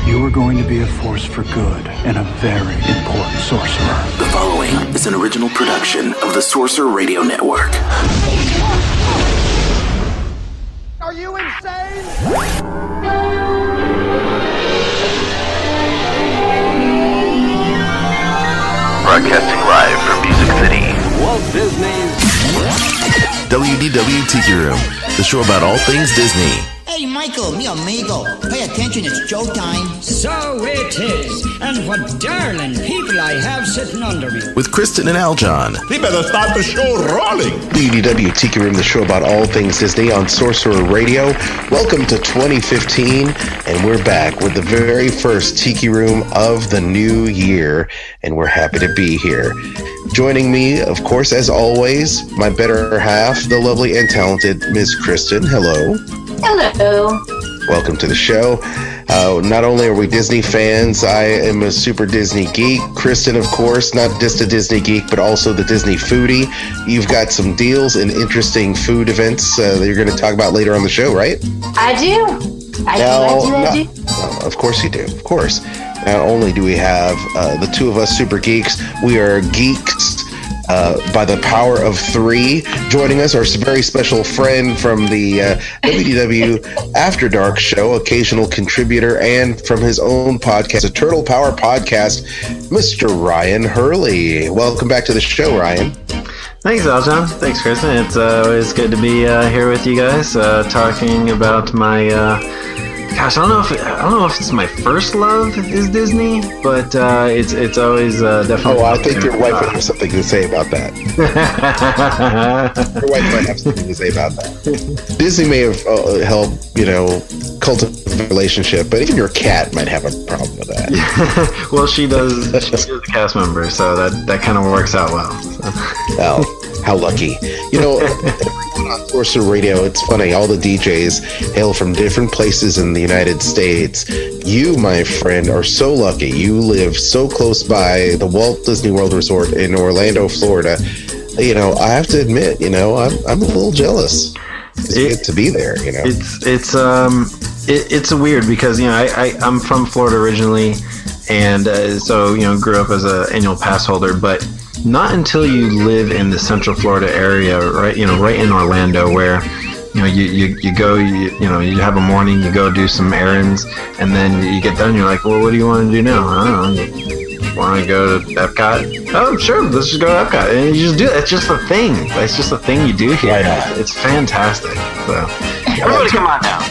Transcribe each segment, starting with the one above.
You are going to be a force for good and a very important sorcerer. The following is an original production of the Sorcerer Radio Network. Are you insane? Broadcasting live from Music City. Walt Disney's WDW Tiki Room, the show about all things Disney. Hey, Michael, mi amigo, pay attention, it's showtime. So it is, and what darling people I have sitting under me. With Kristen and Aljon. We better start the show rolling. WDW Tiki Room, the show about all things Disney on Sorcerer Radio. Welcome to 2015, and we're back with the very first Tiki Room of the new year, and we're happy to be here. Joining me, of course, as always, my better half, the lovely and talented Ms. Kristen. Hello. Hello. Welcome to the show. Not only are we Disney fans, I am a super Disney geek. Kristen, of course, not just a Disney geek, but also the Disney foodie. You've got some deals and interesting food events that you're going to talk about later on the show, right? I do. I do. Of course you do. Of course. Not only do we have the two of us super geeks, we are geeks by the power of three. Joining us, our very special friend from the WDW After Dark show, occasional contributor, and from his own podcast, a Turtle Power podcast, Mr. Ryan Hurley. Welcome back to the show, Ryan. Thanks, Aljon. Thanks, Kristen. It's always good to be here with you guys, talking about my. Gosh, I don't know if it's my first love is Disney, but it's always definitely. Oh, I think your wife would have something to say about that. Your wife might have something to say about that. Disney may have helped, cultivate a relationship, but even your cat might have a problem with that. Well, she does. She's a cast member, so that kind of works out well. So. Well, how lucky. Everyone on Sorcerer Radio, it's funny, all the DJs hail from different places in the United States. You, my friend, are so lucky. You live so close by the Walt Disney World Resort in Orlando, Florida. I have to admit, I'm a little jealous. It's good to be there, It's weird because, I'm from Florida originally, and so, grew up as an annual pass holder, but not until you live in the Central Florida area, right? Right in Orlando, where you go, you have a morning, you go do some errands, and then you get done. You're like, well, what do you want to do now? I don't know. You want to go to Epcot? Oh, sure, let's just go to Epcot, and you just do it. It's just a thing. It's just a thing you do here. It's fantastic. So everybody, come on down.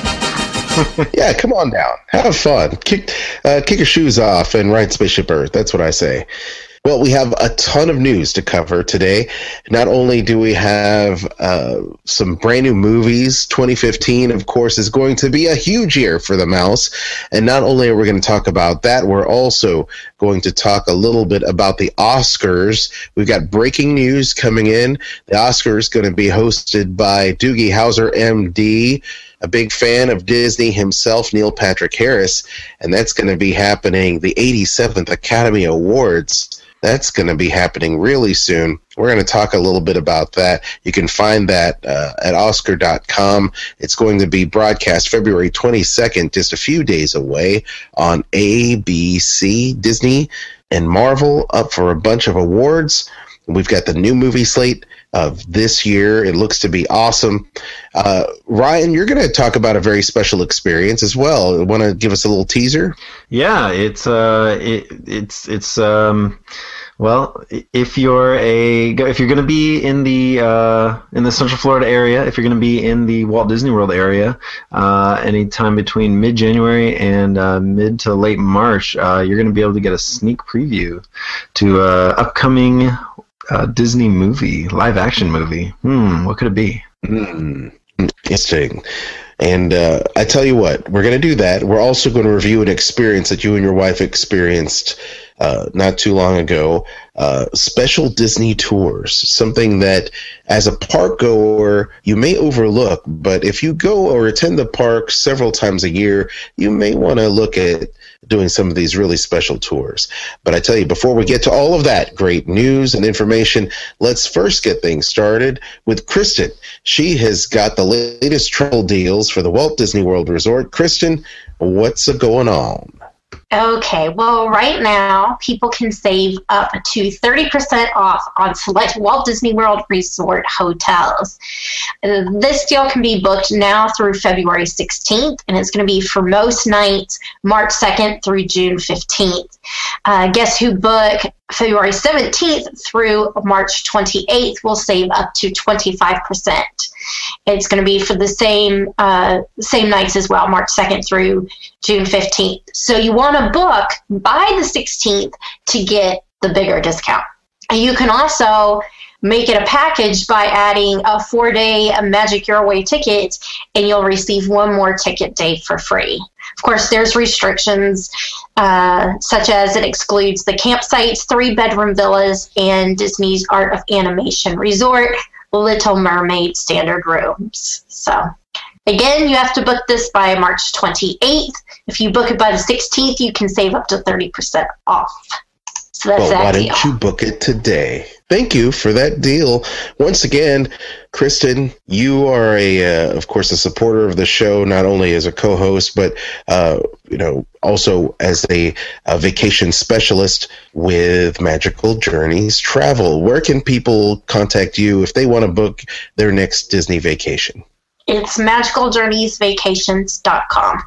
Yeah, come on down. Have fun. Kick your shoes off and ride Spaceship Earth. That's what I say. Well, we have a ton of news to cover today. Not only do we have some brand new movies, 2015, of course, is going to be a huge year for the mouse. And not only are we going to talk about that, we're also going to talk a little bit about the Oscars. We've got breaking news coming in. The Oscars is going to be hosted by Doogie Howser, MD, a big fan of Disney himself, Neil Patrick Harris. And that's going to be happening, the 87th Academy Awards. That's going to be happening really soon. We're going to talk a little bit about that. You can find that at Oscar.com. It's going to be broadcast February 22nd, just a few days away, on ABC, Disney, and Marvel, up for a bunch of awards. We've got the new movie slate of this year. It looks to be awesome. Ryan, you're going to talk about a very special experience as well. Want to give us a little teaser? Yeah, well, if you're going to be in the Central Florida area, if you're going to be in the Walt Disney World area, anytime between mid-January and mid to late March, you're going to be able to get a sneak preview to upcoming Disney movie, live action movie. What could it be? Interesting. And I tell you what, we're going to do that. We're also going to review an experience that you and your wife experienced not too long ago. special Disney tours, something that as a park goer you may overlook, but if you go or attend the park several times a year, you may want to look at doing some of these really special tours. But I tell you, before we get to all of that great news and information, let's first get things started with Kristen. She has got the latest travel deals for the Walt Disney World Resort. Kristen, what's going on? Okay, well, right now, people can save up to 30% off on select Walt Disney World Resort hotels. This deal can be booked now through February 16th, and it's going to be for most nights March 2nd through June 15th. Guests who book February 17th through March 28th will save up to 25%. It's going to be for the same nights as well, March 2nd through June 15th. So you want to book by the 16th to get the bigger discount. And you can also make it a package by adding a 4-day Magic Your Way ticket, and you'll receive one more ticket day for free. Of course, there's restrictions, such as it excludes the campsites, 3-bedroom villas, and Disney's Art of Animation Resort, Little Mermaid standard rooms. So, again, you have to book this by March 28th. If you book it by the 16th, you can save up to 30% off. So that's that deal. Why don't you book it today? Thank you for that deal. Once again, Kristen, you are of course, a supporter of the show, not only as a co-host, but also as a vacation specialist with Magical Journeys Travel. Where can people contact you if they want to book their next Disney vacation? It's magicaljourneysvacations.com.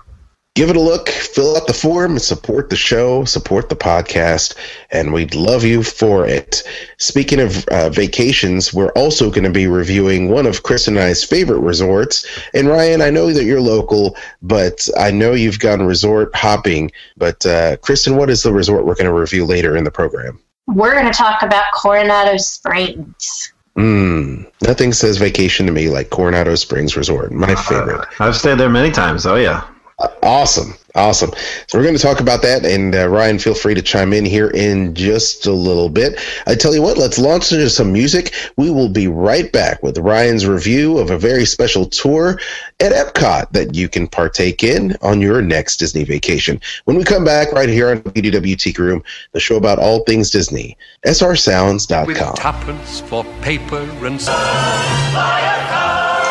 Give it a look, fill out the form, and support the show, support the podcast, and we'd love you for it. Speaking of vacations, we're also going to be reviewing one of Kristen and I's favorite resorts. And Ryan, I know that you're local, but I know you've gone resort hopping. But Kristen, what is the resort we're going to review later in the program? We're going to talk about Coronado Springs. Nothing says vacation to me like Coronado Springs Resort, my favorite. I've stayed there many times, oh yeah. Awesome. So we're going to talk about that, and Ryan, feel free to chime in here in just a little bit. I tell you what, let's launch into some music. We will be right back with Ryan's review of a very special tour at Epcot that you can partake in on your next Disney vacation. When we come back right here on WDW Tiki Room, the show about all things Disney, srsounds.com. With tuppence for paper and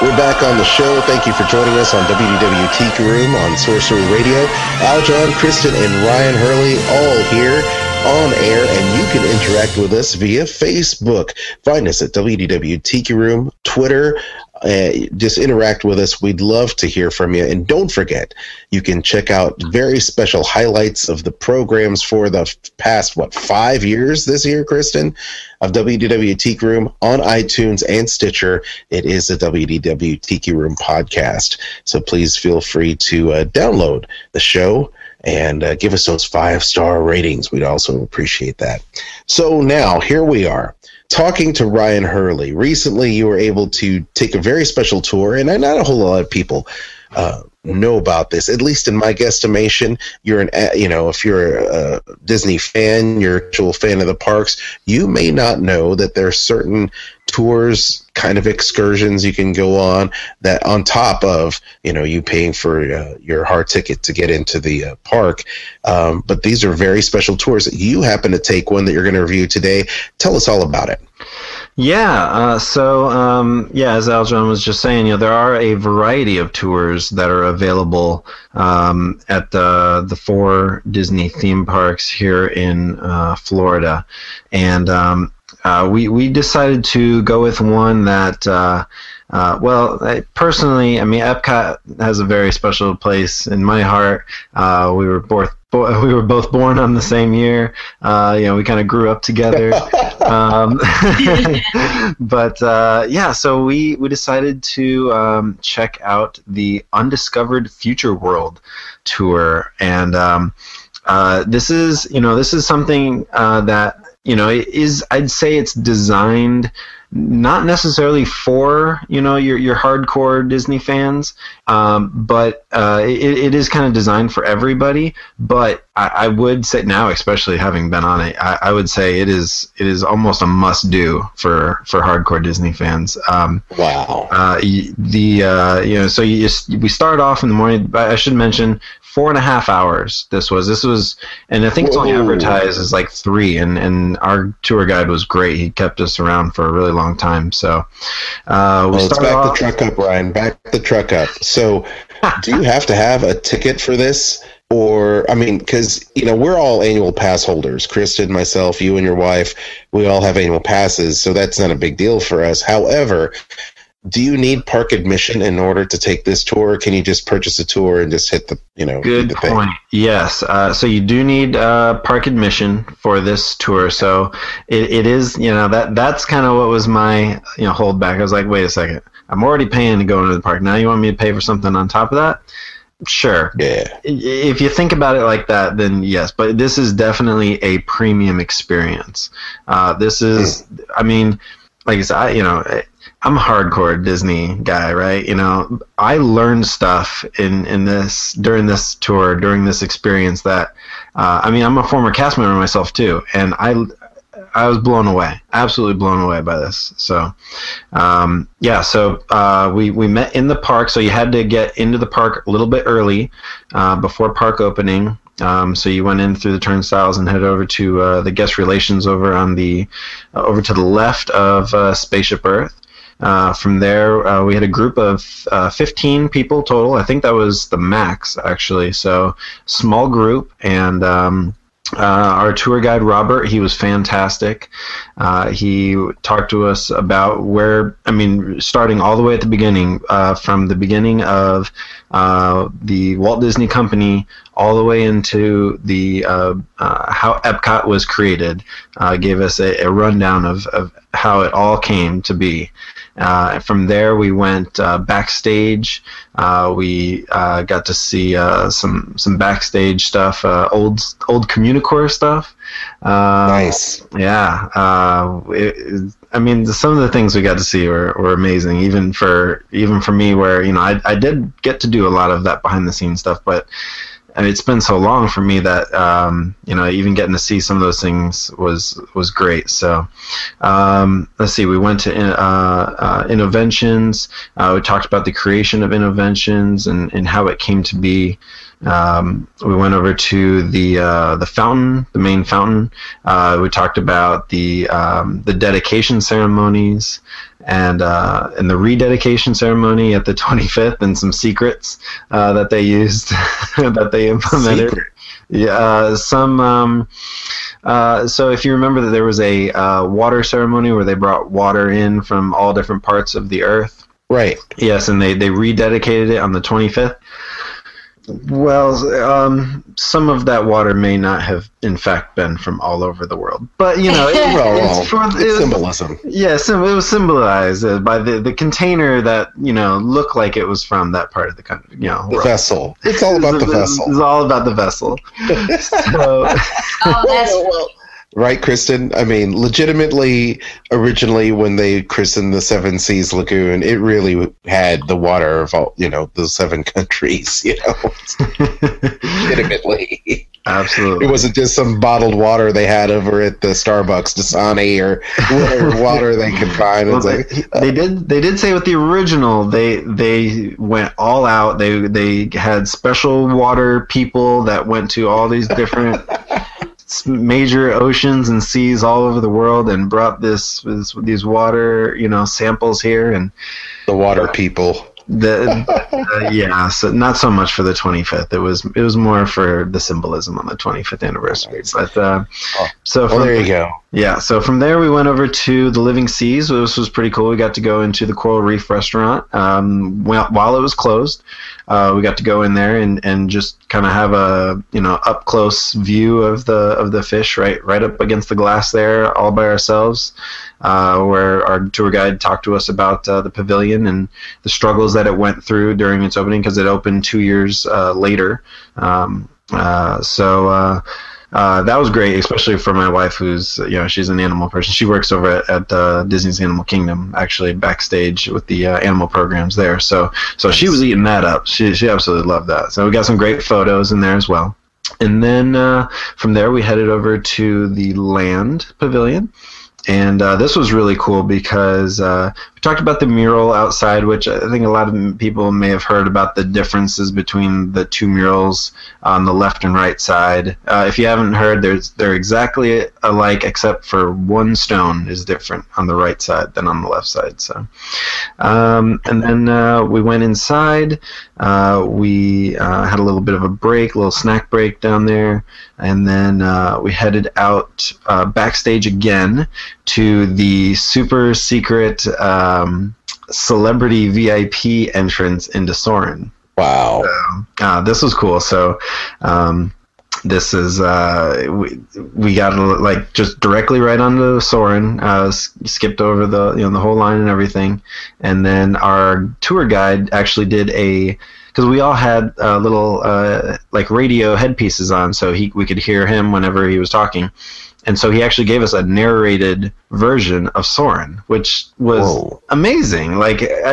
We're back on the show. Thank you for joining us on WDW Tiki Room on Sorcerer Radio. Aljon, Kristen, and Ryan Hurley all here on air, and you can interact with us via Facebook. Find us at WDW Tiki Room, Twitter. Just interact with us. We'd love to hear from you. And don't forget, you can check out very special highlights of the programs for the past, 5 years this year, Kristen, of WDW Tiki Room on iTunes and Stitcher. It is a WDW Tiki Room podcast. So please feel free to download the show and give us those 5-star ratings. We'd also appreciate that. So now, here we are, talking to Ryan Hurley. Recently, you were able to take a very special tour, and not a whole lot of people know about this, at least in my guesstimation. You're if you're a Disney fan, you're an actual fan of the parks, you may not know that there are certain tours, kind of excursions you can go on that on top of, you paying for your hard ticket to get into the park. But these are very special tours. You happen to take one that you're going to review today. Tell us all about it. Yeah, as Aljon was just saying, there are a variety of tours that are available at the 4 Disney theme parks here in Florida, and we decided to go with one that, personally, Epcot has a very special place in my heart. We were both born on the same year. We kind of grew up together. So we decided to check out the UnDISCOVERed Future World tour, and this is something that I'd say it's designed not necessarily for your hardcore Disney fans, but it is kind of designed for everybody. But I would say now, especially having been on it, I would say it is almost a must do for hardcore Disney fans. Wow. So we start off in the morning. I should mention 4.5 hours. This was, and I think it's only advertised as like 3. And our tour guide was great. He kept us around for a really long time. So let's back the truck up, Ryan. Back the truck up. So, do you have to have a ticket for this? Or, I mean, because, we're all annual pass holders. Kristen, myself, you and your wife, we all have annual passes, so that's not a big deal for us. However, do you need park admission in order to take this tour? Or can you just purchase a tour and just hit the, Good point. Yes. So you do need park admission for this tour. So it is, that's kind of what was my, holdback. I was like, wait a second. I'm already paying to go into the park. Now you want me to pay for something on top of that? Sure. Yeah. If you think about it like that, then yes. But this is definitely a premium experience. This is, I mean, like I said, I'm a hardcore Disney guy, right? I learned stuff in this during this tour, during this experience that, I'm a former cast member myself too, and I was blown away, absolutely blown away by this. So, we met in the park. So you had to get into the park a little bit early before park opening. So you went in through the turnstiles and headed over to the guest relations over on over to the left of Spaceship Earth. From there, we had a group of 15 people total. I think that was the max, actually. So small group, and our tour guide, Robert, he was fantastic. He talked to us about starting all the way at the beginning, from the beginning of the Walt Disney Company all the way into the how Epcot was created. Gave us a rundown of how it all came to be. From there, we went backstage. We got to see some backstage stuff, old Communicore stuff. Nice. Yeah. Some of the things we got to see were amazing, even for me, where I did get to do a lot of that behind the scenes stuff, but it's been so long for me that even getting to see some of those things was great. So let's see, we went to Innoventions. We talked about the creation of Innoventions and how it came to be. We went over to the fountain, the main fountain. We talked about the dedication ceremonies and the rededication ceremony at the 25th, and some secrets that they used that they implemented. Secret. Yeah, so if you remember that there was a water ceremony where they brought water in from all different parts of the earth. Right. Yes, and they rededicated it on the 25th. Well, some of that water may not have, in fact, been from all over the world, but it's symbolism. Yes, it was symbolized by the container that looked like it was from that part of the country. The vessel. It's all about the vessel. It's all about the vessel. Right, Kristen? Legitimately, originally when they christened the Seven Seas Lagoon, it really had the water of all, the 7 countries, legitimately. Absolutely. It wasn't just some bottled water they had over at the Starbucks, Dasani, or whatever water they could find. They did say with the original, they went all out. They had special water people that went to all these different major oceans and seas all over the world and brought these water samples here, and the water people. So not so much for the 25th. It was more for the symbolism on the 25th anniversary. But there you go. Yeah, so from there we went over to the Living Seas. This was pretty cool. We got to go into the Coral Reef restaurant while it was closed. We got to go in there and just kind of have a up close view of the fish right up against the glass there, all by ourselves. Where our tour guide talked to us about the pavilion and the struggles that it went through during its opening, because it opened 2 years later. that was great, especially for my wife, who's she's an animal person. She works over at Disney's Animal Kingdom, actually backstage with the animal programs there. So she was eating that up. She absolutely loved that. So we got some great photos in there as well. And then from there we headed over to the Land Pavilion. And this was really cool because we talked about the mural outside, which I think a lot of people may have heard about the differences between the two murals on the left and right side. If you haven't heard, they're exactly alike, except for one stone is different on the right side than on the left side. So, and then we went inside. We had a little bit of a break, a little snack break down there, and then we headed out backstage again to the super secret celebrity VIP entrance into Soarin'. Wow. So, this was cool. So this is we got like just directly right onto Soarin', skipped over the the whole line and everything, and then our tour guide actually did because we all had little like radio headpieces on, so we could hear him whenever he was talking. And so he actually gave us a narrated version of Soarin', which was amazing. Like, I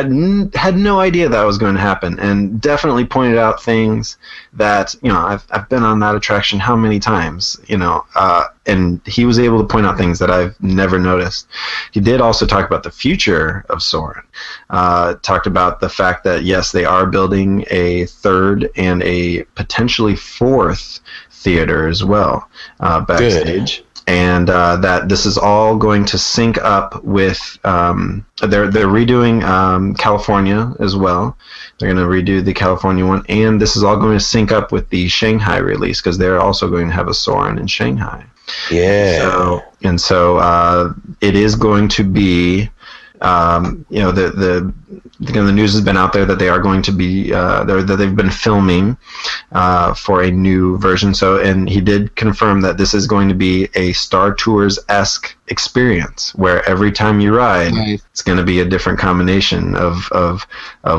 had no idea that was going to happen, and definitely pointed out things that, I've been on that attraction how many times, and he was able to point out things that I've never noticed. He did also talk about the future of Soarin', talked about the fact that, yes, they are building a third and a potentially fourth theater as well backstage. Good. And that this is all going to sync up with they're redoing California as well. They're going to redo the California one, and this is all going to sync up with the Shanghai release because they're also going to have a Soarin' in Shanghai. Yeah. So it is going to be. The news has been out there that they are going to be that they've been filming for a new version. So, and he did confirm that this is going to be a Star Tours-esque experience where every time you ride, it's going to be a different combination of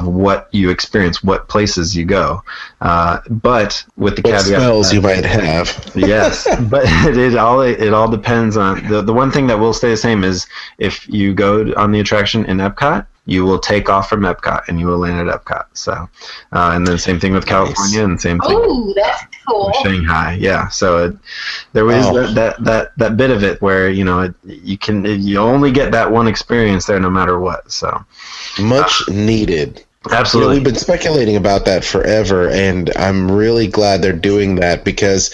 what you experience, what places you go. But with the caveat, spells you might have. Yes, but it all depends on the one thing that will stay the same is if you go on the attraction in Epcot, you will take off from Epcot and you will land at Epcot. So, and then same thing with California, and same thing. Oh, that's cool. With Shanghai, yeah. So there was that bit of it where you only get that one experience there no matter what. So much needed. Absolutely. We've been speculating about that forever, and I'm really glad they're doing that because,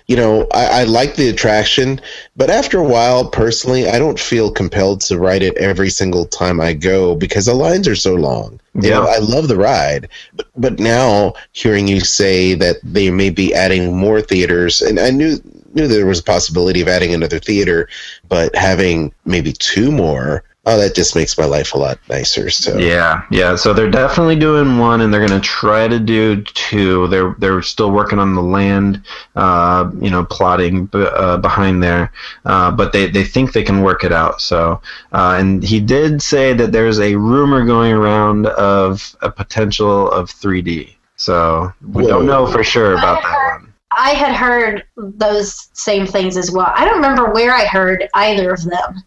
I like the attraction, but after a while, personally, I don't feel compelled to ride it every single time I go because the lines are so long. Yeah. I love the ride, but now hearing you say that they may be adding more theaters, and I knew there was a possibility of adding another theater, but having maybe two more, that just makes my life a lot nicer. So yeah. So they're definitely doing one, and they're going to try to do two. They're still working on the land, plotting behind there, but they think they can work it out. So, and he did say that there's a rumor going around of a potential of 3D. So we don't know for sure about that one. I had heard those same things as well. I don't remember where I heard either of them.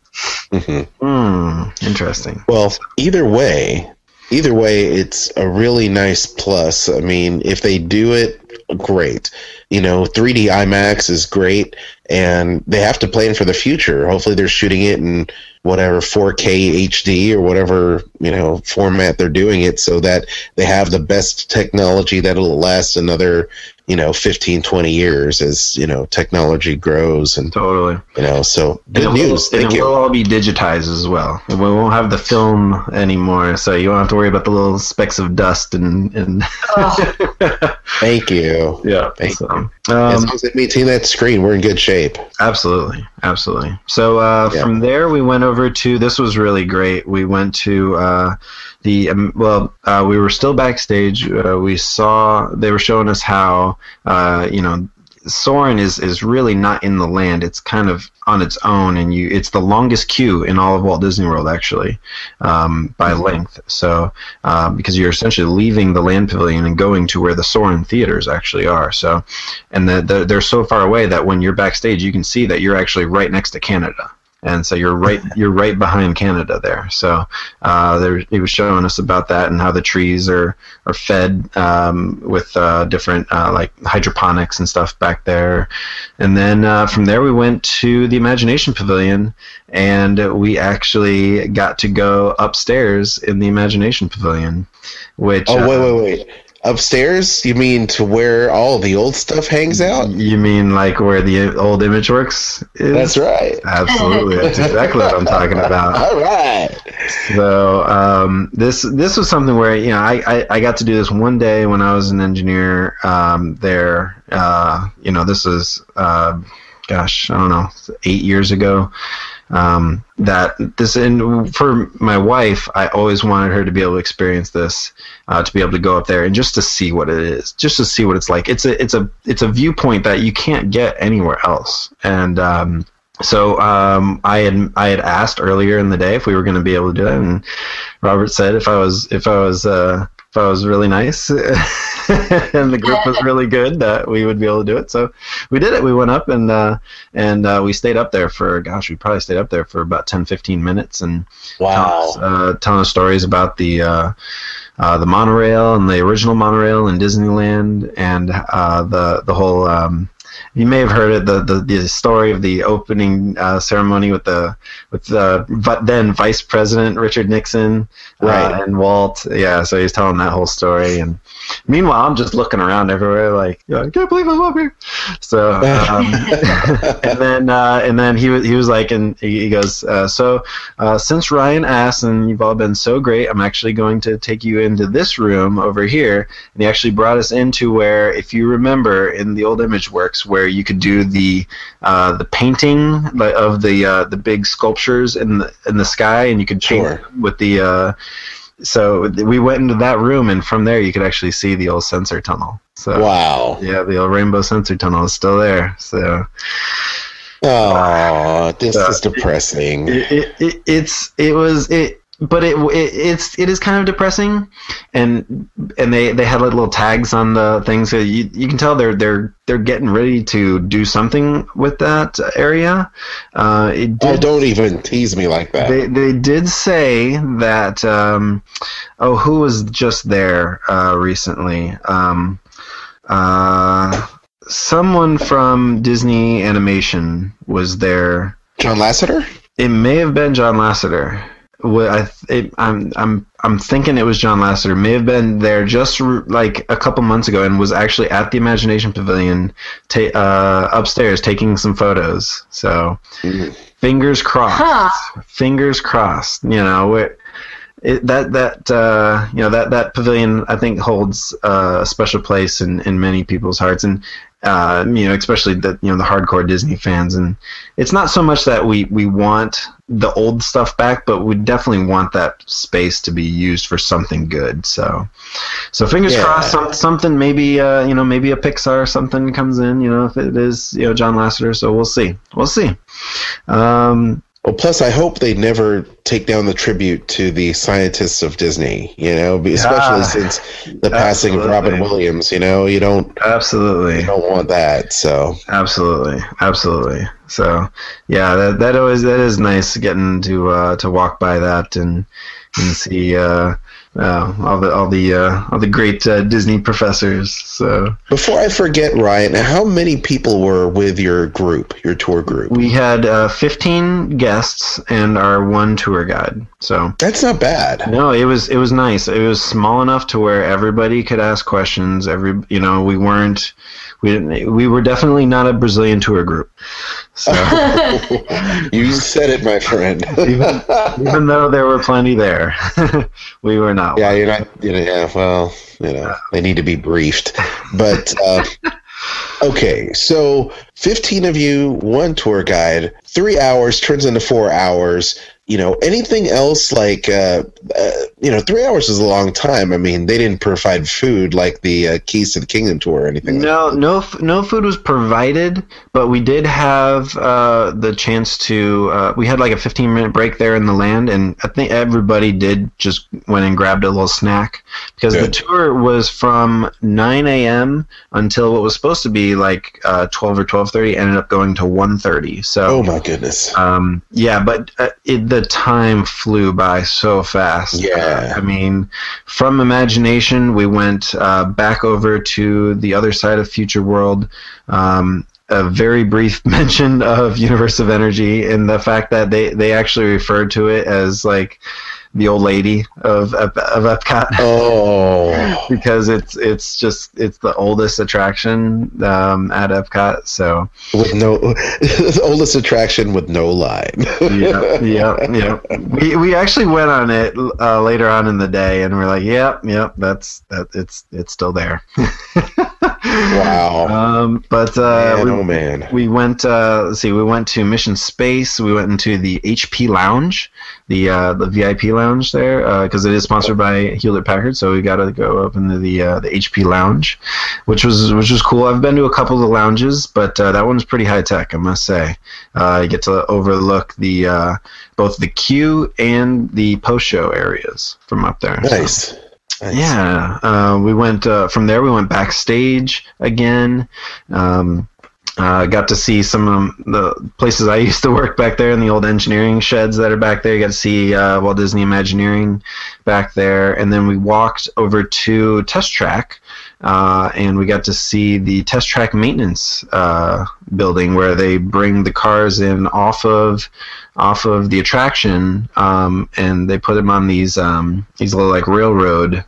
Mm-hmm. Interesting. Well, either way, it's a really nice plus. I mean, if they do it, great. 3D IMAX is great, and they have to plan for the future. Hopefully they're shooting it in whatever 4K HD or whatever, format they're doing it so that they have the best technology that'll last another 15, 20 years as, technology grows. And totally. So good news. Thank you. It will all be digitized as well. We won't have the film anymore, so you won't have to worry about the little specks of dust and Thank you. Yeah. Thank you. As long as they maintain that screen, we're in good shape. Absolutely. So from there, we went over to, this was really great. We went to we were still backstage. We saw, they were showing us how, Soarin' is really not in the land. It's kind of on its own, and it's the longest queue in all of Walt Disney World, actually, by length. So because you're essentially leaving the land pavilion and going to where the Soarin' theaters actually are. So, and they're so far away that when you're backstage, you can see that you're actually right next to Canada. And so you're right behind Canada there. So he was showing us about that and how the trees are fed with different like hydroponics and stuff back there. And then from there we went to the Imagination Pavilion, and we actually got to go upstairs in the Imagination Pavilion. Which wait. Upstairs? You mean to where all the old stuff hangs out? You mean like where the old ImageWorks is? That's right. Absolutely. That's exactly what I'm talking about. All right. So this was something where, you know, I got to do this one day when I was an engineer there. You know, this was, gosh, I don't know, 8 years ago. And for my wife, I always wanted her to be able to experience this, to be able to go up there and just to see what it is, just to see what it's like. It's a viewpoint that you can't get anywhere else. And so I had asked earlier in the day if we were going to be able to do that, and Robert said if I was really nice and the group was really good, that we would be able to do it. So we did it. We went up and we stayed up there for, we probably stayed up there for about 10-15 minutes, and telling us stories about the monorail and the original monorail in Disneyland, and the whole. You may have heard it, the story of the opening ceremony with the then Vice President Richard Nixon, right, and Walt. Yeah, so he's telling that whole story, and meanwhile I'm just looking around everywhere like, I can't believe I'm up here. So and then he was like, and he goes, since Ryan asked and you've all been so great, I'm actually going to take you into this room over here. And he actually brought us into where, if you remember, in the old ImageWorks, where you could do the painting of the big sculptures in the sky, and you could paint with the. So we went into that room, and from there you could actually see the old sensor tunnel. So wow! Yeah, the old rainbow sensor tunnel is still there. So. Oh, this is depressing. It is kind of depressing, and they had like little tags on the things, so you can tell they're getting ready to do something with that area. Don't even tease me like that. They did say that. Who was just there recently? Someone from Disney Animation was there. John Lasseter? It may have been John Lasseter. I'm thinking it was John Lasseter. May have been there just like a couple months ago, and was actually at the Imagination Pavilion upstairs taking some photos. So fingers crossed. Huh. Fingers crossed. You know, that pavilion, I think, holds a special place in many people's hearts, and especially the hardcore Disney fans. And it's not so much that we want the old stuff back, but we definitely want that space to be used for something good. So fingers crossed, something maybe maybe a Pixar or something comes in. If it is John Lasseter. So we'll see. Well, plus, I hope they never take down the tribute to the scientists of Disney, especially since the passing of Robin Williams, you don't want that. So absolutely. So yeah, that is nice getting to walk by that and see all the great Disney professors. So before I forget, Ryan, how many people were with your tour group? We had 15 guests and our one tour guide. So that's not bad. No, it was nice. It was small enough to where everybody could ask questions. We were definitely not a Brazilian tour group. So you said it, my friend. even though there were plenty there, we were not. Yeah, you're not. Well, they need to be briefed. But okay, so 15 of you, one tour guide, 3 hours turns into 4 hours. anything else like 3 hours is a long time. I mean, they didn't provide food like the Keys to the Kingdom tour or anything. No food was provided, but we did have the chance to. We had like a 15-minute break there in the land, and I think everybody did just went and grabbed a little snack because the tour was from 9 a.m. until what was supposed to be like 12 or 12:30 ended up going to 1:30. So, oh my goodness. But the time flew by so fast. Yeah. I mean, from Imagination, we went back over to the other side of Future World. A very brief mention of Universe of Energy and the fact that they actually referred to it as like the old lady of Epcot. Oh, because it's the oldest attraction at Epcot. So with the oldest attraction with no line. yeah. We actually went on it later on in the day, and we're like, yep, it's still there. Wow. We went. Let's see. We went to Mission Space. We went into the HP Lounge, the VIP lounge there, because it is sponsored by Hewlett Packard. So we got to go up into the HP Lounge, which was cool. I've been to a couple of the lounges, but that one's pretty high tech, I must say. You get to overlook the both the queue and the post show areas from up there. Nice. So. Nice. Yeah, we went from there. We went backstage again. Got to see some of the places I used to work back there in the old engineering sheds that are back there. You got to see Walt Disney Imagineering back there, and then we walked over to Test Track, and we got to see the Test Track maintenance building where they bring the cars in off of the attraction, and they put them on these little like railroad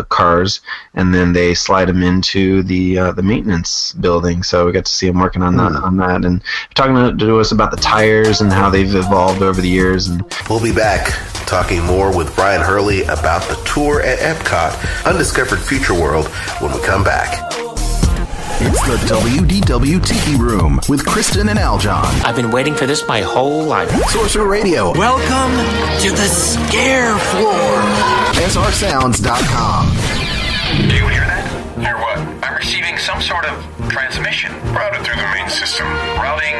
cars, and then they slide them into the maintenance building. So we got to see them working on that, and talking to us about the tires and how they've evolved over the years. And we'll be back talking more with Ryan Hurley about the tour at Epcot, Undiscovered Future World, when we come back. It's the WDW Tiki Room with Kristen and Aljon. I've been waiting for this my whole life. Sorcerer Radio. Welcome to the scare floor. SRSounds.com. Do you hear that? Hear what? I'm receiving some sort of transmission. Routed through the main system. Routing.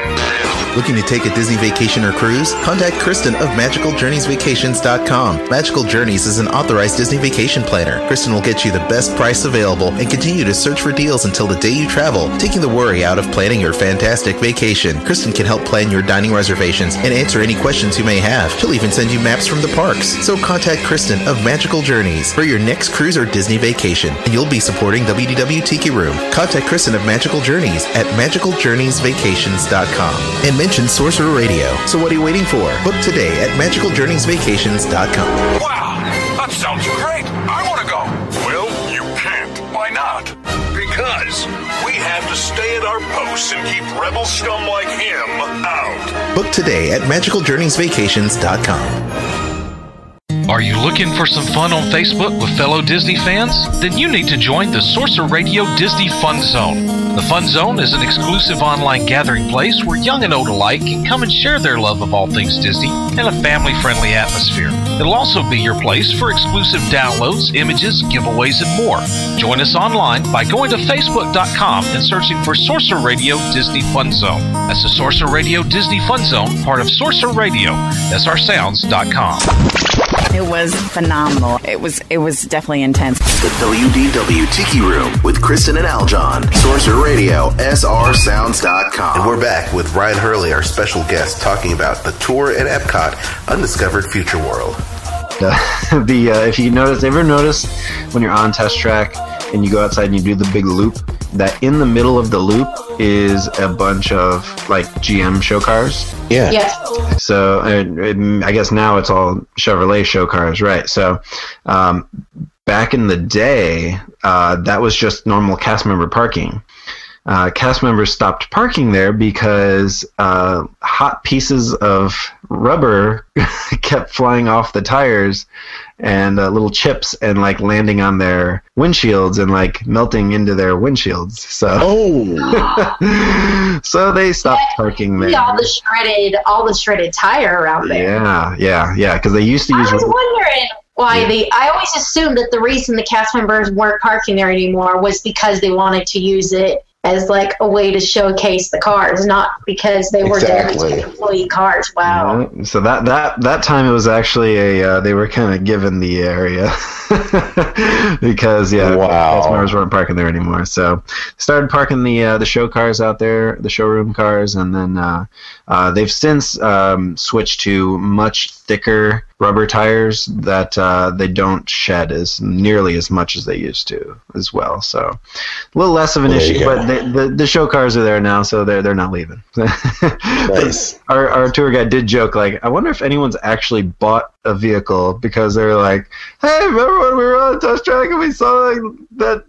Looking to take a Disney vacation or cruise? Contact Kristen of MagicalJourneysVacations.com. Magical Journeys is an authorized Disney vacation planner. Kristen will get you the best price available and continue to search for deals until the day you travel, taking the worry out of planning your fantastic vacation. Kristen can help plan your dining reservations and answer any questions you may have. She'll even send you maps from the parks. So contact Kristen of Magical Journeys for your next cruise or Disney vacation, and you'll be supporting WDW Tiki Room. Contact Kristen of Magical Journeys at MagicalJourneysVacations.com and mention Sorcerer Radio. So what are you waiting for? Book today at MagicalJourneysVacations.com. Wow, that sounds great. I want to go. Well, you can't. Why not? Because we have to stay at our posts and keep rebel scum like him out. Book today at MagicalJourneysVacations.com. Are you looking for some fun on Facebook with fellow Disney fans? Then you need to join the Sorcerer Radio Disney Fun Zone. The Fun Zone is an exclusive online gathering place where young and old alike can come and share their love of all things Disney in a family-friendly atmosphere. It'll also be your place for exclusive downloads, images, giveaways, and more. Join us online by going to Facebook.com and searching for Sorcerer Radio Disney Fun Zone. That's the Sorcerer Radio Disney Fun Zone, part of Sorcerer Radio, SRSounds.com. It was phenomenal. It was definitely intense. The WDW Tiki Room with Kristen and Aljon. Sorcerer Radio, SRSounds.com. And we're back with Ryan Hurley, our special guest, talking about the tour at Epcot, Undiscovered Future World. If you ever notice when you're on Test Track and you go outside and you do the big loop, that in the middle of the loop is a bunch of like GM show cars. Yeah. Yes. So I guess now it's all Chevrolet show cars, right? So back in the day, that was just normal cast member parking. cast members stopped parking there because hot pieces of rubber kept flying off the tires and little chips and like landing on their windshields and like melting into their windshields. So so they stopped parking there. All the shredded tire around there. Yeah. Because they used to use. I was wondering why I always assumed that the reason the cast members weren't parking there anymore was because they wanted to use it as like a way to showcase the cars, not because they were there to employee cars. Wow. Yeah. So that time it was actually they were kind of given the area because cast members weren't parking there anymore. So started parking the show cars out there, the showroom cars, and then they've since switched to much thicker rubber tires that they don't shed as nearly as much as they used to as well. So a little less of an issue, but the show cars are there now, so they're not leaving. Nice. Our tour guide did joke, like, I wonder if anyone's actually bought a vehicle, because they're like, hey, remember when we were on a test track and we saw that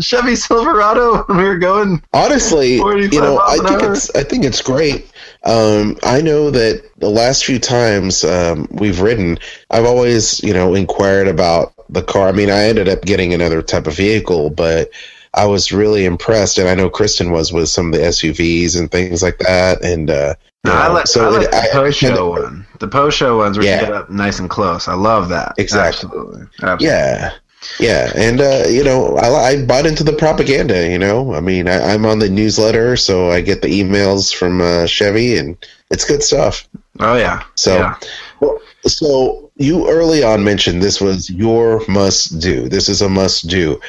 Chevy Silverado when we were going? Honestly, I think it's great. I know that the last few times we've ridden, I've always, inquired about the car. I mean, I ended up getting another type of vehicle, but I was really impressed, and I know Kristen was with some of the SUVs and things like that. And I like the post-show one. The post-show ones where you get up nice and close. I love that. Exactly. Absolutely. Yeah, and I bought into the propaganda. I mean, I'm on the newsletter, so I get the emails from Chevy, and it's good stuff. Oh yeah. So you early on mentioned this was your must-do. This is a must-do.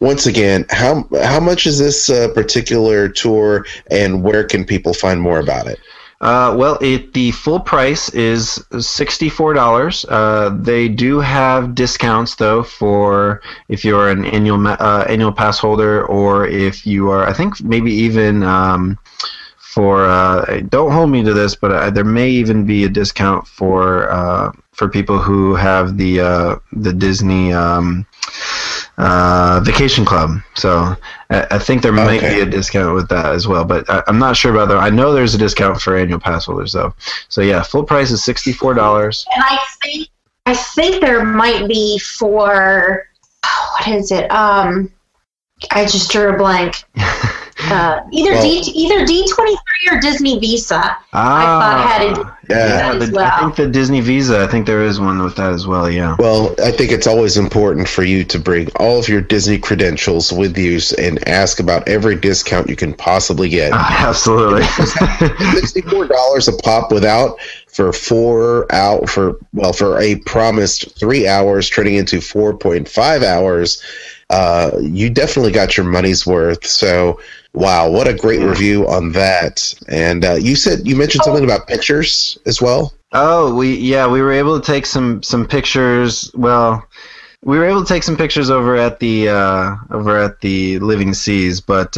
Once again, how much is this particular tour, and where can people find more about it? The full price is $64. They do have discounts though for if you're an annual pass holder, or if you are, I think maybe even don't hold me to this, but there may even be a discount for people who have the Disney Vacation Club. So I think there might be a discount with that as well, but I'm not sure about that. I know there's a discount for annual pass holders though. So yeah, full price is $64. And I think there might be for what is it? I just drew a blank. Either D23 or Disney Visa. I thought had as well. I think the Disney Visa. I think there is one with that as well. Yeah. Well, I think it's always important for you to bring all of your Disney credentials with you and ask about every discount you can possibly get. Absolutely. $64 a pop without for a promised 3 hours, turning into 4.5 hours. You definitely got your money's worth. So, wow, what a great review on that. And you mentioned something about pictures as well. Oh, we were able to take some pictures. Well, we were able to take some pictures over at the Living Seas, but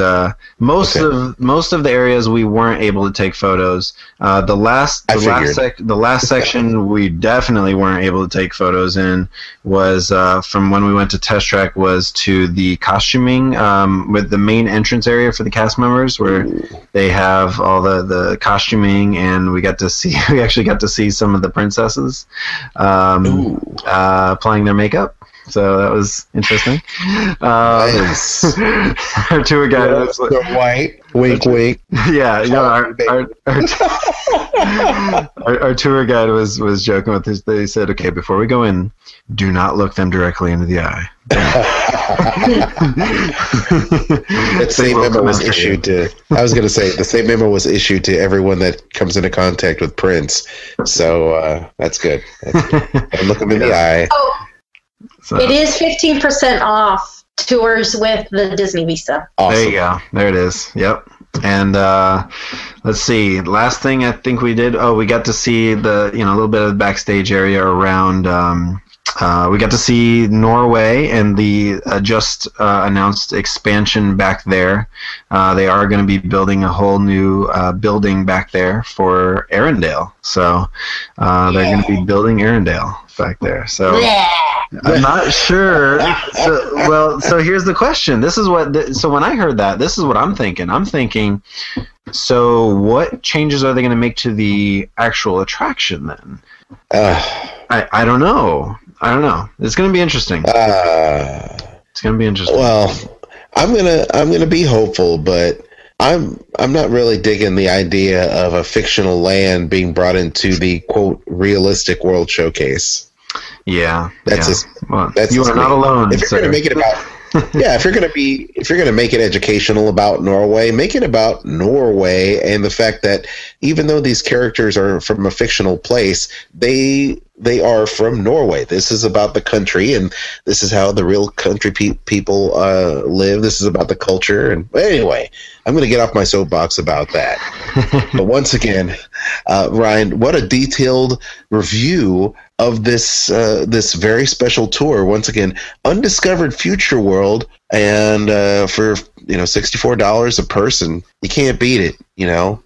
most of the areas we weren't able to take photos. The last section we definitely weren't able to take photos in was from when we went to test track, was to the costuming with the main entrance area for the cast members, where they have all the costuming, and we actually got to see some of the princesses applying their makeup. So that was interesting. Nice. Our tour guide was white. Wink, wink. Yeah, our tour guide was joking with this. They said, "Okay, before we go in, do not look them directly into the eye." That same memo was issued to. I was going to say the same memo was issued to everyone that comes into contact with Prince. So that's good. And look them in the eye. Oh. So. It is 15% off tours with the Disney Visa. Awesome. There you go. There it is. Yep. And let's see. Last thing I think we did. Oh, we got to see a little bit of the backstage area around. We got to see Norway and the just announced expansion back there. They are going to be building a whole new building back there for Arendelle. So they're going to be building Arendelle back there. So I'm not sure. So here's the question. This is what. So when I heard that, this is what I'm thinking. I'm thinking, so what changes are they going to make to the actual attraction then? I don't know. It's going to be interesting. It's going to be interesting. Well, I'm gonna be hopeful, but I'm not really digging the idea of a fictional land being brought into the quote realistic world showcase. Yeah, that's you are not alone. If you're going to make it about, if you're going to make it educational about Norway, make it about Norway and the fact that even though these characters are from a fictional place, they are from Norway. This is about the country, and this is how the real country people live. This is about the culture. And anyway, I'm going to get off my soapbox about that. But once again, Ryan, what a detailed review of this very special tour. Once again, Undiscovered Future World, and for $64 a person, you can't beat it.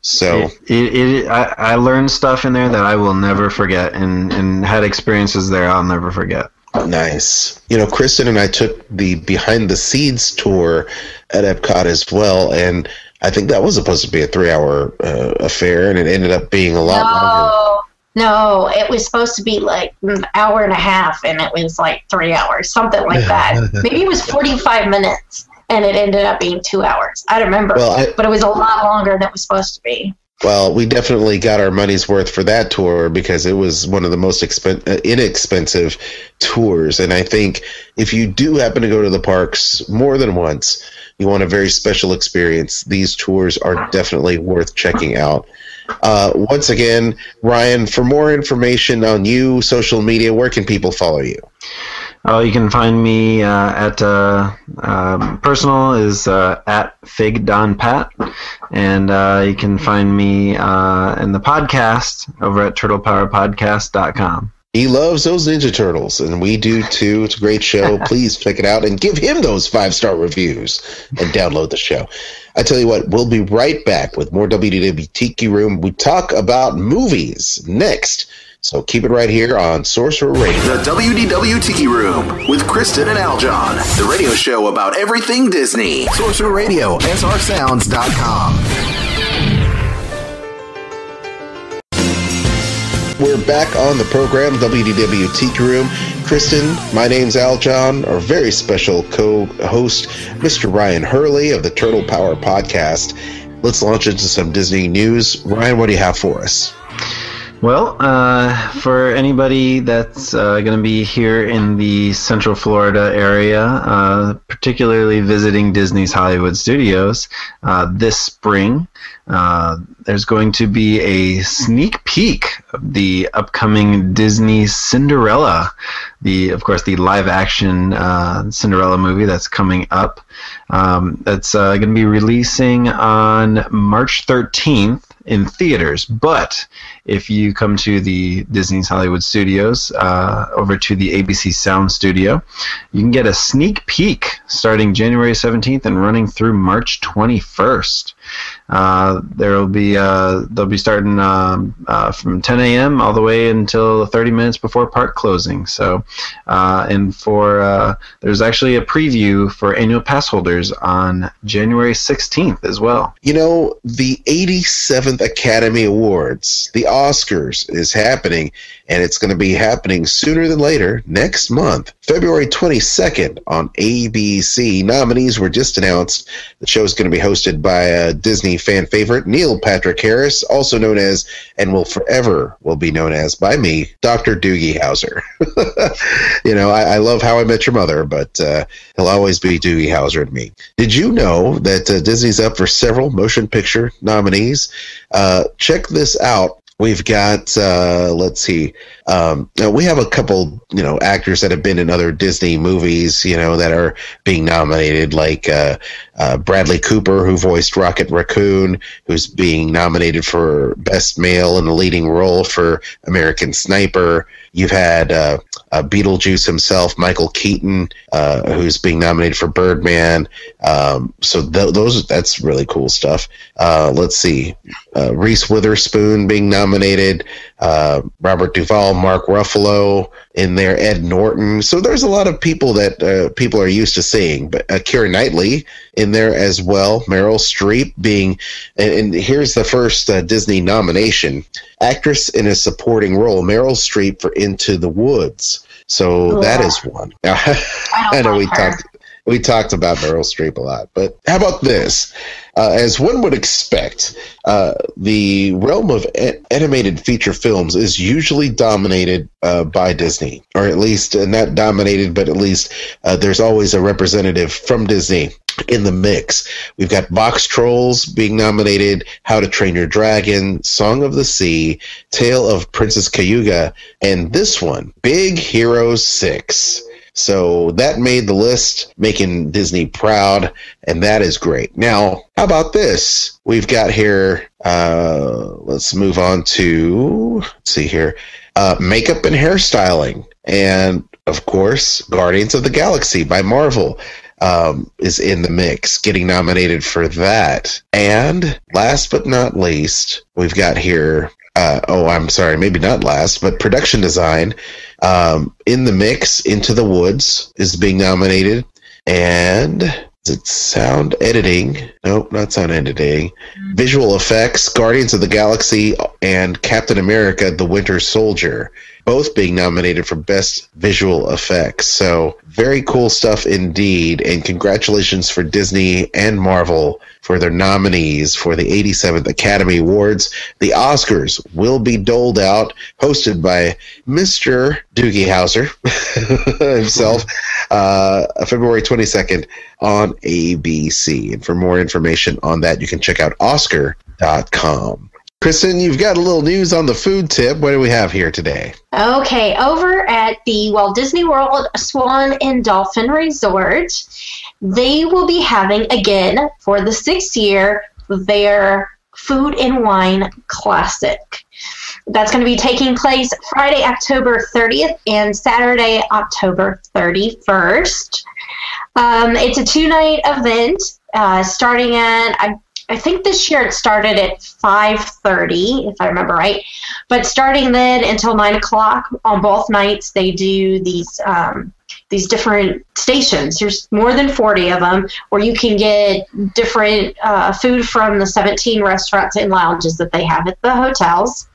So I learned stuff in there that I will never forget, and had experiences there I'll never forget. Nice. Kristen and I took the behind the scenes tour at Epcot as well, and I think that was supposed to be a 3-hour affair, and it ended up being a lot longer. No, it was supposed to be like an hour and a half, and it was like 3 hours, something like that. Maybe it was 45 minutes, and it ended up being 2 hours. I don't remember, but it was a lot longer than it was supposed to be. Well, we definitely got our money's worth for that tour because it was one of the most inexpensive tours. And I think if you do happen to go to the parks more than once, you want a very special experience, these tours are definitely worth checking out. Once again, Ryan, for more information on you, social media, where can people follow you? You can find me at personal is at FigDonPat, and you can find me in the podcast over at turtlepowerpodcast.com. He loves those Ninja Turtles, and we do too. It's a great show. Please check it out and give him those 5-star reviews and download the show. I tell you what, we'll be right back with more WDW Tiki Room. We talk about movies next, so keep it right here on Sorcerer Radio. The WDW Tiki Room with Kristen and Aljon, the radio show about everything Disney. Sorcerer Radio, srsounds.com. We're back on the program, WDW Tiki Room. Kristen, my name's Aljon, our very special co-host, Mr. Ryan Hurley of the Turtle Power Podcast. Let's launch into some Disney news. Ryan, what do you have for us? Well, for anybody that's going to be here in the Central Florida area, particularly visiting Disney's Hollywood Studios this spring, there's going to be a sneak peek of the upcoming Disney Cinderella, of course, the live-action Cinderella movie that's coming up. That's going to be releasing on March 13th in theaters, but if you come to the Disney's Hollywood Studios, over to the ABC Sound Studio, you can get a sneak peek starting January 17th and running through March 21st. They'll be starting from 10 a.m. all the way until 30 minutes before park closing. So, there's actually a preview for annual pass holders on January 16th as well. The 87th Academy Awards, the Oscars, is happening, and it's going to be happening sooner than later next month, February 22nd on ABC. Nominees were just announced. The show is going to be hosted by a Disney fan favorite, Neil Patrick Harris, also known as, and will be known as by me, Dr. Doogie Howser. I love How I Met Your Mother, but he'll always be Doogie Howser to me. Did you know that Disney's up for several motion picture nominees? Check this out. We've got, let's see, we have a couple, actors that have been in other Disney movies, that are being nominated, like Bradley Cooper, who voiced Rocket Raccoon, who's being nominated for Best Male in the Leading Role for American Sniper. You've had Beetlejuice himself, Michael Keaton, who's being nominated for Birdman. So that's really cool stuff. Let's see, Reese Witherspoon being nominated. Robert Duvall, Mark Ruffalo in there, Ed Norton. So there's a lot of people that people are used to seeing. But Keira Knightley in there as well. Meryl Streep being, and here's the first Disney nomination, actress in a supporting role, Meryl Streep for Into the Woods. So that is one. I know we talked about Meryl Streep a lot, but how about this? As one would expect, the realm of animated feature films is usually dominated by Disney, or at least not dominated, but at least there's always a representative from Disney in the mix. We've got Box Trolls being nominated, How to Train Your Dragon, Song of the Sea, Tale of Princess Cayuga, and this one, Big Hero 6. So that made the list, making Disney proud, and that is great. Now, how about this? We've got here, let's move on to, let's see here, makeup and hairstyling. And, of course, Guardians of the Galaxy by Marvel is in the mix, getting nominated for that. And last but not least, we've got here, maybe not last, but production design in the mix. Into the Woods is being nominated. And is it sound editing? Nope, not sound editing. Visual effects, Guardians of the Galaxy and Captain America, The Winter Soldier, both being nominated for Best Visual Effects. So very cool stuff indeed. And congratulations for Disney and Marvel for their nominees for the 87th Academy Awards. The Oscars will be doled out, hosted by Mr. Doogie Howser himself, February 22nd on ABC. And for more information on that, you can check out Oscar.com. Kristen, you've got a little news on the food tip. What do we have here today? Okay, over at the Walt Disney World Swan and Dolphin Resort, they will be having, again, for the 6th year, their Food and Wine Classic. That's going to be taking place Friday, October 30th and Saturday, October 31st. It's a 2-night event starting at, I think this year it started at 5:30, if I remember right. But starting then until 9 o'clock on both nights, they do these different stations. There's more than 40 of them, where you can get different food from the 17 restaurants and lounges that they have at the hotels,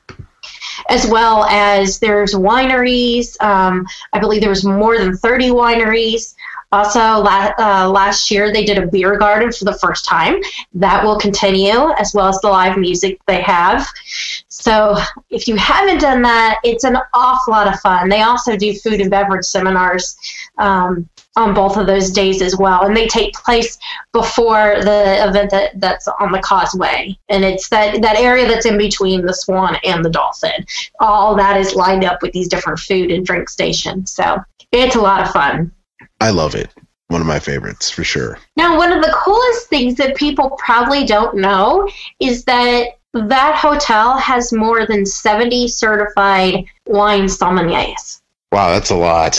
as well as there's wineries. I believe there was more than 30 wineries. Also, last year they did a beer garden for the first time. That will continue, as well as the live music they have. So if you haven't done that, it's an awful lot of fun. They also do food and beverage seminars on both of those days as well. And they take place before the event that's on the causeway. And it's that area that's in between the Swan and the Dolphin. All that is lined up with these different food and drink stations. So it's a lot of fun. I love it. One of my favorites, for sure. Now, one of the coolest things that people probably don't know is that hotel has more than 70 certified wine sommeliers. Wow, that's a lot.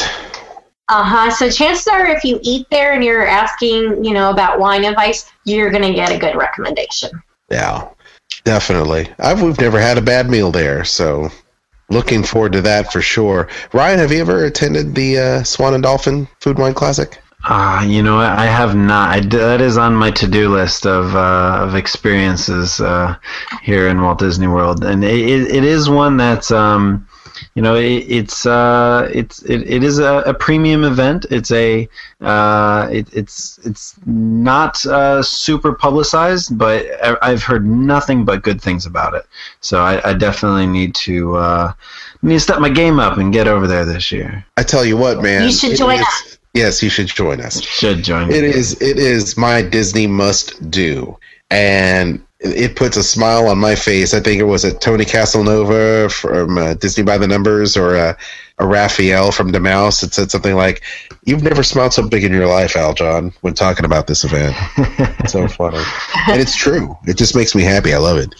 So chances are, if you eat there and you're asking, about wine advice, you're going to get a good recommendation. Yeah, definitely. We've never had a bad meal there, so looking forward to that for sure. Ryan, have you ever attended the Swan and Dolphin Food Wine Classic? I have not. That is on my to-do list of experiences here in Walt Disney World, and it is one that's it is a premium event. It's it's not super publicized, but I've heard nothing but good things about it. So I definitely need to step my game up and get over there this year. I tell you what, man, you should join us. Yes, you should join us. Should join. It is my Disney must do, and it puts a smile on my face. I think it was Tony Casanova from Disney by the Numbers, or a Raphael from The Mouse. It said something like, "You've never smiled so big in your life, Aljon," when talking about this event. It's so funny, and it's true. It just makes me happy. I love it.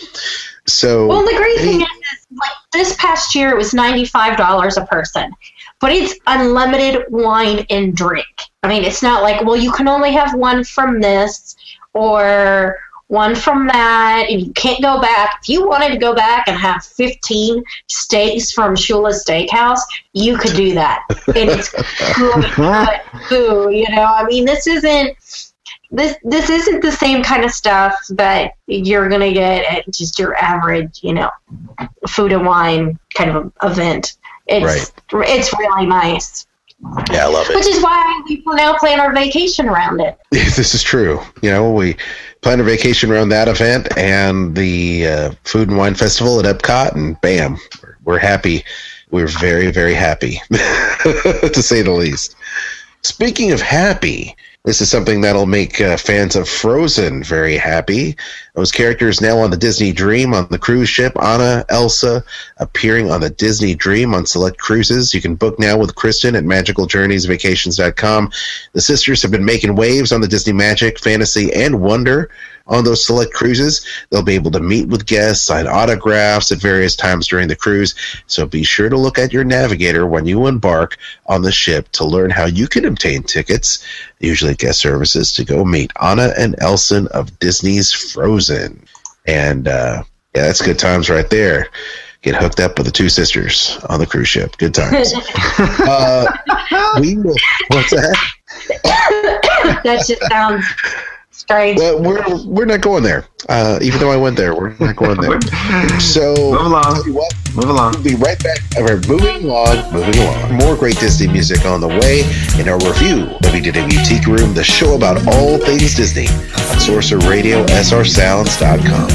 So, well, the great thing is, like this past year, it was $95 a person. But it's unlimited wine and drink. I mean, it's not like, well, you can only have one from this or one from that, and you can't go back. If you wanted to go back and have 15 steaks from Shula's Steakhouse, you could do that. And it's good food, you know. I mean, this isn't the same kind of stuff that you're going to get at just your average, you know, food and wine kind of event. It's really nice. Yeah, I love it. Which is why we now plan our vacation around it. This is true. You know, we plan a vacation around that event and the Food and Wine Festival at Epcot, and bam, we're happy. We're very, very happy, to say the least. Speaking of happy, this is something that'll make fans of Frozen very happy. Those characters now on the Disney Dream on the cruise ship. Anna, Elsa appearing on the Disney Dream on select cruises. You can book now with Kristen at magicaljourneysvacations.com. The sisters have been making waves on the Disney Magic, Fantasy, and Wonder on those select cruises. They'll be able to meet with guests, sign autographs at various times during the cruise. So be sure to look at your navigator when you embark on the ship to learn how you can obtain tickets, usually guest services, to go meet Anna and Elsa of Disney's Frozen. And yeah, that's good times right there. Get hooked up with the two sisters on the cruise ship. Good times. What's that? That just sounds strange. Well, we're not going there. Even though I went there, we're not going there. So move along. Move along. We'll be right back. Moving along. More great Disney music on the way in our review. WDW Tiki Room, the show about all things Disney on Sorcerer Radio, srsounds.com.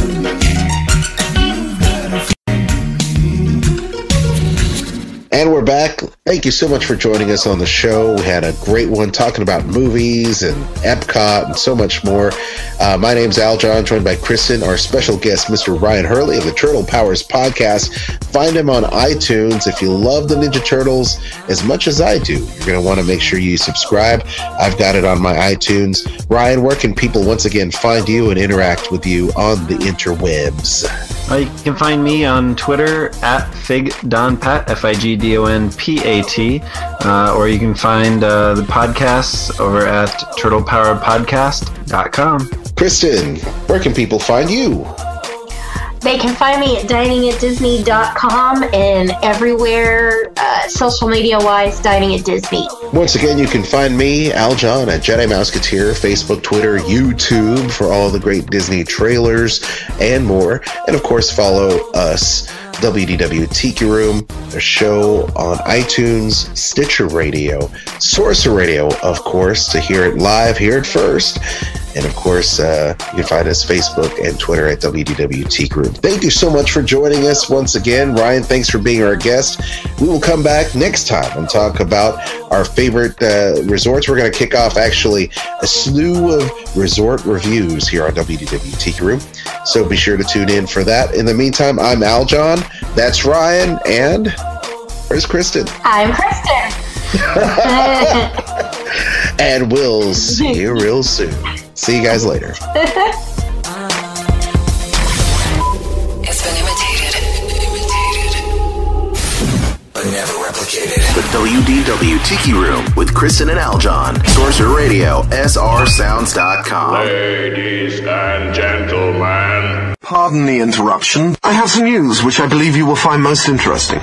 And we're back. Thank you so much for joining us on the show. We had a great one talking about movies and Epcot and so much more. My name's Aljon, joined by Kristen, our special guest, Mr. Ryan Hurley of the Turtle Powers podcast. Find him on iTunes. If you love the Ninja Turtles as much as I do, you're going to want to make sure you subscribe. I've got it on my iTunes. Ryan, where can people once again find you and interact with you on the interwebs? You can find me on Twitter at FigDonPat, FIGDONPAT, or you can find the podcasts over at TurtlePowerPodcast.com. Kristen, where can people find you? They can find me at diningatdisney.com and everywhere social media-wise, Dining at Disney. Once again, you can find me, Aljon, at Jedi Mouseketeer, Facebook, Twitter, YouTube for all the great Disney trailers and more. And of course, follow us, WDW Tiki Room, a show on iTunes, Stitcher Radio, Sorcerer Radio, of course, to hear it live, hear it first. And of course, you can find us Facebook and Twitter at WDW Tiki Room. Thank you so much for joining us once again. Ryan, thanks for being our guest. We will come back next time and talk about our favorite resorts. We're going to kick off actually a slew of resort reviews here on WDW Tiki Room. So be sure to tune in for that. In the meantime, I'm Aljon. That's Ryan. And where's Kristen? I'm Kristen. And we'll see you real soon. See you guys later. It's been imitated, but never replicated. The WDW Tiki Room with Kristen and Aljon. Sorcerer Radio, srsounds.com. Ladies and gentlemen. Pardon the interruption. I have some news which I believe you will find most interesting.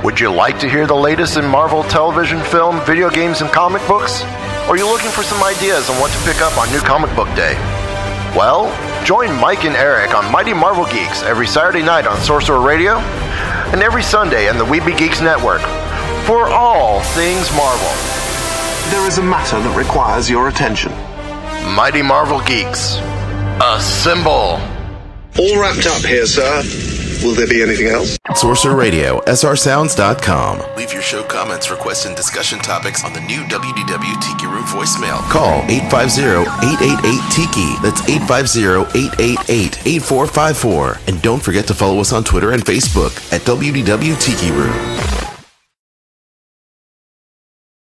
Would you like to hear the latest in Marvel television, film, video games, and comic books? Or are you looking for some ideas on what to pick up on New Comic Book Day? Well, join Mike and Eric on Mighty Marvel Geeks every Saturday night on Sorcerer Radio and every Sunday on the Weeby Geeks Network for all things Marvel. There is a matter that requires your attention. Mighty Marvel Geeks. Assemble! All wrapped up here, sir. Will there be anything else? Sorcerer Radio, srsounds.com. Leave your show comments, requests, and discussion topics on the new WDW Tiki Room voicemail. Call 850-888-TIKI. That's 850-888-8454. And don't forget to follow us on Twitter and Facebook at WDW Tiki Room.